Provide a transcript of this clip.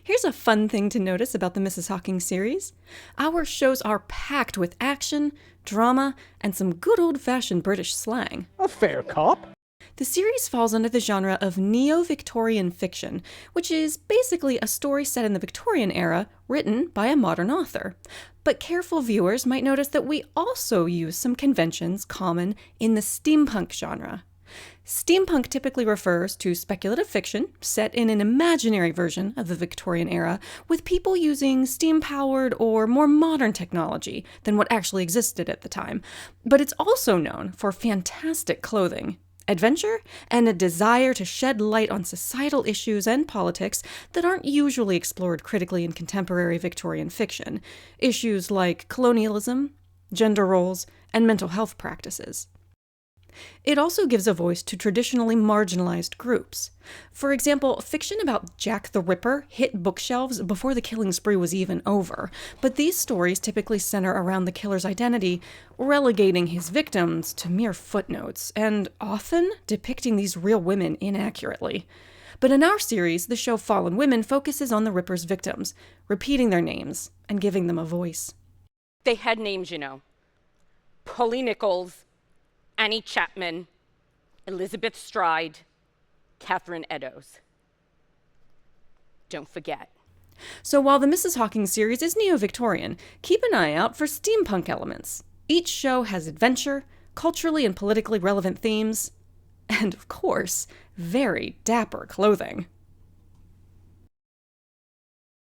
Here's a fun thing to notice about the Mrs. Hawking series. Our shows are packed with action, drama, and some good old-fashioned British slang. A fair cop. The series falls under the genre of Neo-Victorian fiction, which is basically a story set in the Victorian era written by a modern author. But careful viewers might notice that we also use some conventions common in the steampunk genre. Steampunk typically refers to speculative fiction set in an imaginary version of the Victorian era, with people using steam-powered or more modern technology than what actually existed at the time. But it's also known for fantastic clothing, adventure, and a desire to shed light on societal issues and politics that aren't usually explored critically in contemporary Victorian fiction. Issues like colonialism, gender roles, and mental health practices. It also gives a voice to traditionally marginalized groups. For example, fiction about Jack the Ripper hit bookshelves before the killing spree was even over, but these stories typically center around the killer's identity, relegating his victims to mere footnotes, and often depicting these real women inaccurately. But in our series, the show Fallen Women focuses on the Ripper's victims, repeating their names and giving them a voice. They had names, you know. Polly Nichols, Annie Chapman, Elizabeth Stride, Catherine Eddowes. Don't forget. So while the Mrs. Hawking series is Neo-Victorian, keep an eye out for steampunk elements. Each show has adventure, culturally and politically relevant themes, and of course, very dapper clothing.